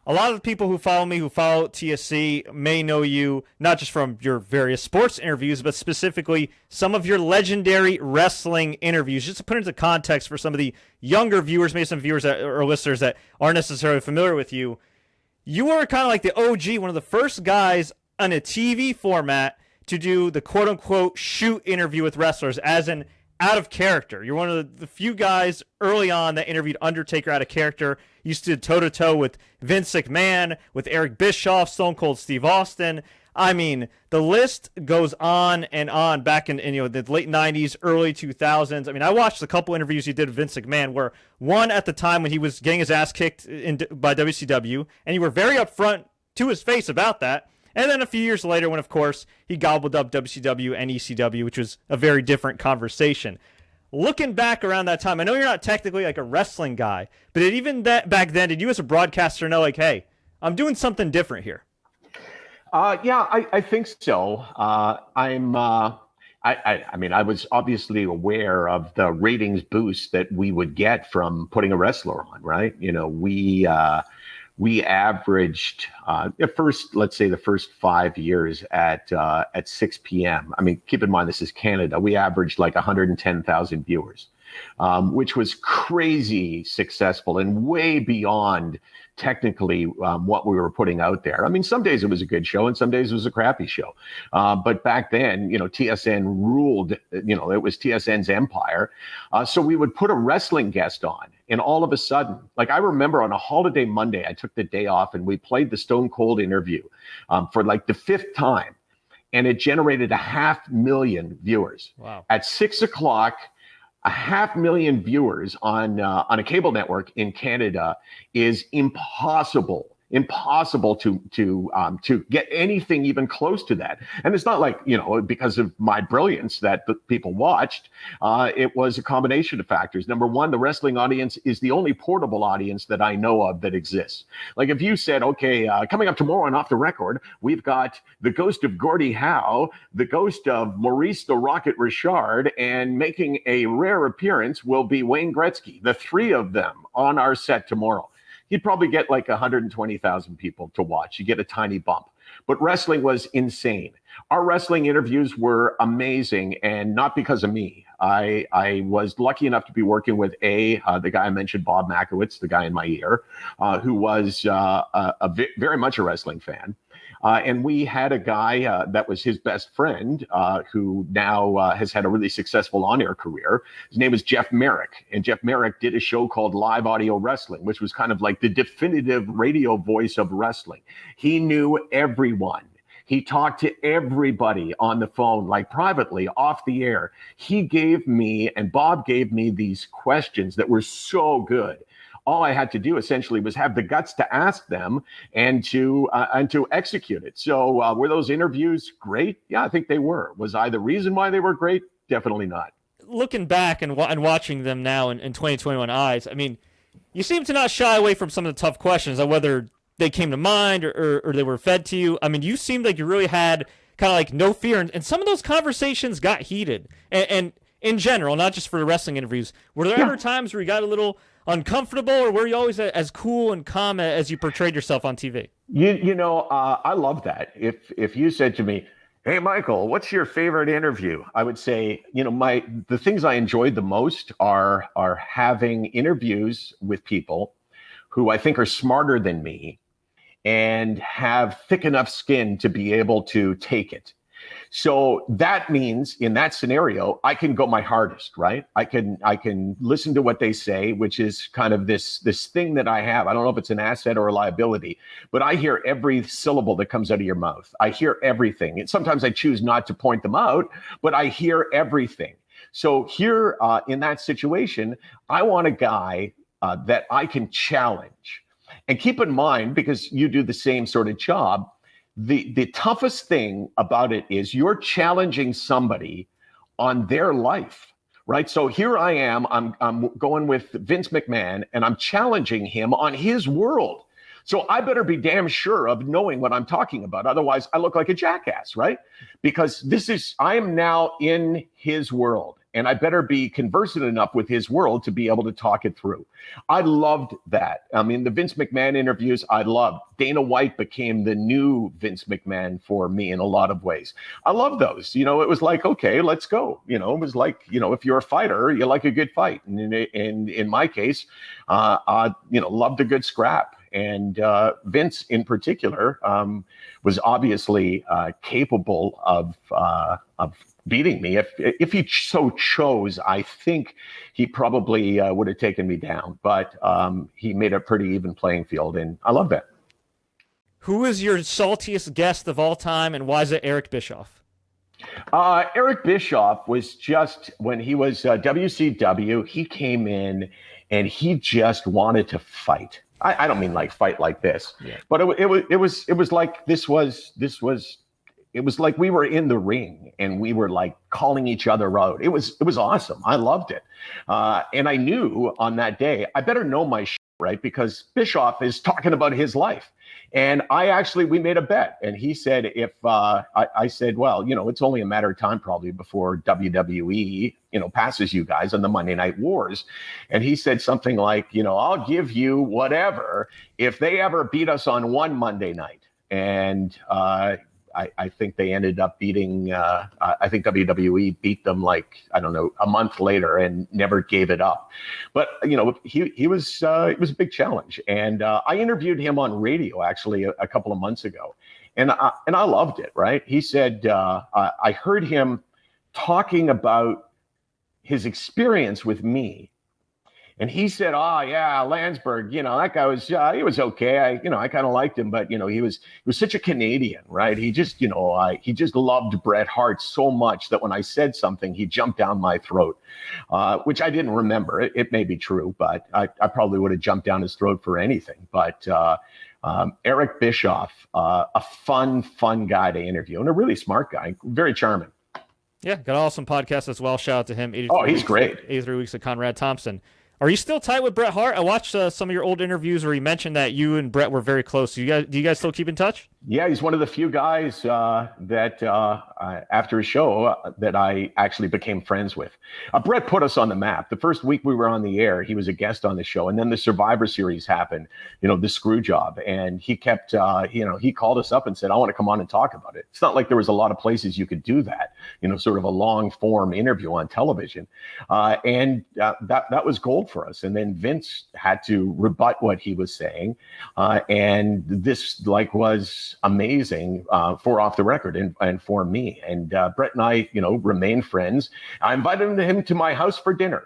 A lot of the people who follow me, who follow TSC, may know you not just from your various sports interviews, but specifically some of your legendary wrestling interviews. Just to put into context for some of the younger viewers, maybe some viewers or listeners that aren't necessarily familiar with you, you were kind of like the OG, one of the first guys on a TV format to do the quote-unquote shoot interview with wrestlers as an out of character. You're one of the few guys early on that interviewed Undertaker out of character. You stood toe-to-toe with Vince McMahon, with Eric Bischoff, Stone Cold Steve Austin. I mean, the list goes on and on back in the late 90s, early 2000s. I mean, I watched a couple interviews you did with Vince McMahon where one at the time when he was getting his ass kicked by WCW, and you were very upfront to his face about that. And then a few years later when, of course, he gobbled up WCW and ECW, which was a very different conversation. Looking back around that time, I know you're not technically like a wrestling guy, but even that back then, did you as a broadcaster know, like, hey, I'm doing something different here? Yeah, I think so. I mean, I was obviously aware of the ratings boost that we would get from putting a wrestler on, right? You know, we averaged the first 5 years at 6 p.m. I mean, keep in mind, this is Canada. We averaged like 110,000 viewers, which was crazy successful and way beyond technically what we were putting out there. I mean, some days it was a good show and some days it was a crappy show. But back then, TSN ruled, it was TSN's empire. So we would put a wrestling guest on. And all of a sudden, like I remember on a holiday Monday, I took the day off and we played the Stone Cold interview for like the 5th time. And it generated 500,000 viewers. Wow. At 6 o'clock, 500,000 viewers on a cable network in Canada is impossible to get anything even close to that. And it's not like, because of my brilliance that the people watched. It was a combination of factors. Number one, the wrestling audience is the only portable audience that I know of that exists. Like if you said, okay, coming up tomorrow and Off the Record, we've got the ghost of Gordie Howe, the ghost of Maurice the Rocket Richard, and making a rare appearance will be Wayne Gretzky, the 3 of them on our set tomorrow. You'd probably get like 120,000 people to watch. You get a tiny bump. But wrestling was insane. Our wrestling interviews were amazing, and not because of me. I was lucky enough to be working with the guy I mentioned, Bob Makowitz, the guy in my ear, who was very much a wrestling fan. And we had a guy that was his best friend who now has had a really successful on-air career. His name is Jeff Merrick. And Jeff Merrick did a show called Live Audio Wrestling, which was kind of like the definitive radio voice of wrestling. He knew everyone. He talked to everybody on the phone, like privately, off the air. He gave me, and Bob gave me these questions that were so good. All I had to do essentially was have the guts to ask them and to execute it. So were those interviews great? Yeah, I think they were. Was I the reason why they were great? Definitely not. Looking back and watching them now in 2021 eyes, I mean, you seem to not shy away from some of the tough questions on whether they came to mind or they were fed to you. I mean, you seemed like you really had kind of like no fear. And some of those conversations got heated. And in general, not just for the wrestling interviews, were there ever times where you got a little uncomfortable, or were you always as cool and calm as you portrayed yourself on TV? I love that. If you said to me, hey, Michael, what's your favorite interview? I would say, the things I enjoyed the most are having interviews with people who I think are smarter than me and have thick enough skin to be able to take it. So that means in that scenario, I can go my hardest, right? I can listen to what they say, which is kind of this thing that I have. I don't know if it's an asset or a liability, but I hear every syllable that comes out of your mouth. I hear everything. And sometimes I choose not to point them out, but I hear everything. So here in that situation, I want a guy that I can challenge. And keep in mind, because you do the same sort of job, the toughest thing about it is you're challenging somebody on their life, right? So here I am, I'm going with Vince McMahon and I'm challenging him on his world. So I better be damn sure of knowing what I'm talking about. Otherwise I look like a jackass, right? Because I am now in his world and I better be conversant enough with his world to be able to talk it through. I loved that. I mean, the Vince McMahon interviews, I loved. Dana White became the new Vince McMahon for me in a lot of ways. I love those. You know, it was like, okay, let's go. You know, it was like, you know, if you're a fighter, you like a good fight. And in my case, I, you know, loved a good scrap. And Vince, in particular, was obviously capable of beating me. If he so chose, I think he probably would have taken me down. But he made a pretty even playing field, and I love that. Who is your saltiest guest of all time, and why is it Eric Bischoff? Eric Bischoff was just, when he was WCW, he came in and he just wanted to fight. I don't mean like fight like this, but it was like it was like we were in the ring and we were like calling each other out. It was awesome. I loved it, and I knew on that day I better know my shit, right, because Bischoff is talking about his life. And we made a bet, and he said, if I said, well, you know, it's only a matter of time probably before WWE, you know, passes you guys on the Monday Night Wars. And he said something like, you know, I'll give you whatever if they ever beat us on one Monday night. And I think they ended up beating, I think WWE beat them like, I don't know, a month later and never gave it up. But, you know, it was a big challenge. And I interviewed him on radio actually a couple of months ago. And I loved it, right? He said, I heard him talking about his experience with me. And he said, "Oh yeah, Landsberg. You know, that guy was he was okay. I kind of liked him, but you know, he was such a Canadian, right? He just, you know, he just loved Bret Hart so much that when I said something, he jumped down my throat, which I didn't remember. It may be true, but I probably would have jumped down his throat for anything. But Eric Bischoff, a fun guy to interview, and a really smart guy, very charming. Yeah, got an awesome podcast as well. Shout out to him. He's great. 83 Weeks of Conrad Thompson. Are you still tight with Bret Hart? I watched some of your old interviews where you mentioned that you and Bret were very close. Do you guys still keep in touch? Yeah, he's one of the few guys that after a show that I actually became friends with. Bret put us on the map. The first week we were on the air, he was a guest on the show, and then the Survivor Series happened. You know, the screw job, and he kept, he called us up and said, "I want to come on and talk about it." It's not like there was a lot of places you could do that. You know, sort of a long form interview on television, and that was gold for us. And then Vince had to rebut what he was saying, and this was amazing for Off the Record and for me. And Bret and I, you know, remained friends. I invited him to my house for dinner,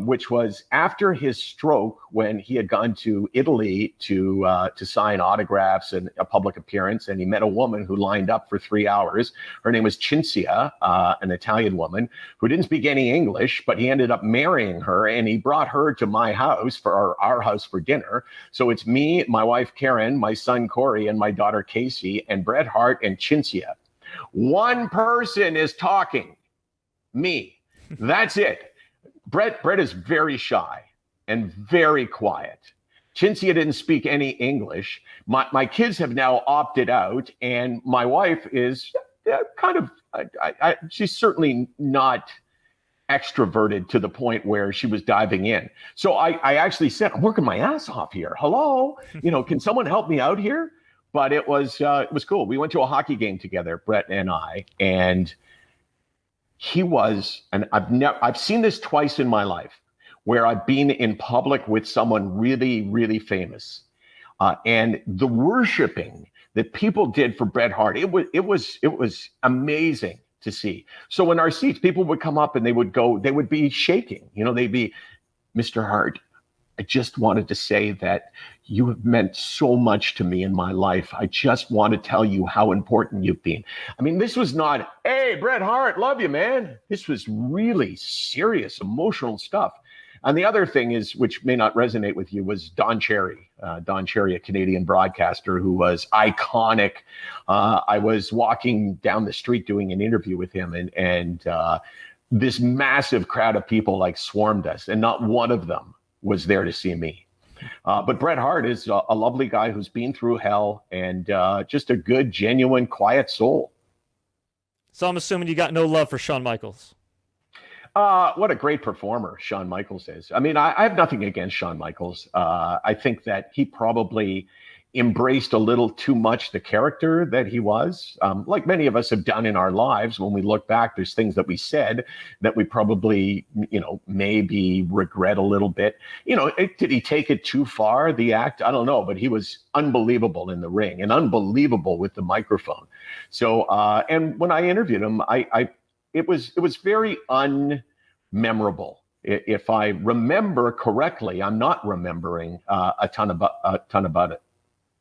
which was after his stroke, when he had gone to Italy to sign autographs and a public appearance. And he met a woman who lined up for 3 hours. Her name was Cinzia, an Italian woman who didn't speak any English, but he ended up marrying her, and he brought her to my house for our house for dinner. So it's me, my wife Karen, my son Corey, and my daughter Casey, and Bret Hart and Cinzia. One person is talking, me. That's it. Bret is very shy and very quiet. Cinzia didn't speak any English. My kids have now opted out, and my wife is kind of, she's certainly not extroverted to the point where she was diving in. So I actually said, "I'm working my ass off here. Hello, you know, can someone help me out here?" But it was cool. We went to a hockey game together, Bret and I, and he was, and I've seen this twice in my life, where I've been in public with someone really, really famous, and the worshiping that people did for Bret Hart, it was amazing to see. So in our seats, people would come up and they would be shaking. You know, they'd be, "Mr. Hart, I just wanted to say that you have meant so much to me in my life. I just want to tell you how important you've been." I mean, this was not, "Hey, Bret Hart, love you, man." This was really serious, emotional stuff. And the other thing is, which may not resonate with you, was Don Cherry. Don Cherry, a Canadian broadcaster who was iconic. I was walking down the street doing an interview with him, and this massive crowd of people like swarmed us, and not one of them was there to see me. But Bret Hart is a lovely guy who's been through hell, and just a good, genuine, quiet soul. So I'm assuming you got no love for Shawn Michaels. What a great performer Shawn Michaels is. I mean, I have nothing against Shawn Michaels. I think that he probably embraced a little too much the character that he was. Like many of us have done in our lives, when we look back, there's things that we said that we probably, maybe regret a little bit. Did he take it too far, the act? I don't know, but he was unbelievable in the ring and unbelievable with the microphone. So, and when I interviewed him, it was very unmemorable. If I remember correctly, I'm not remembering a ton about it.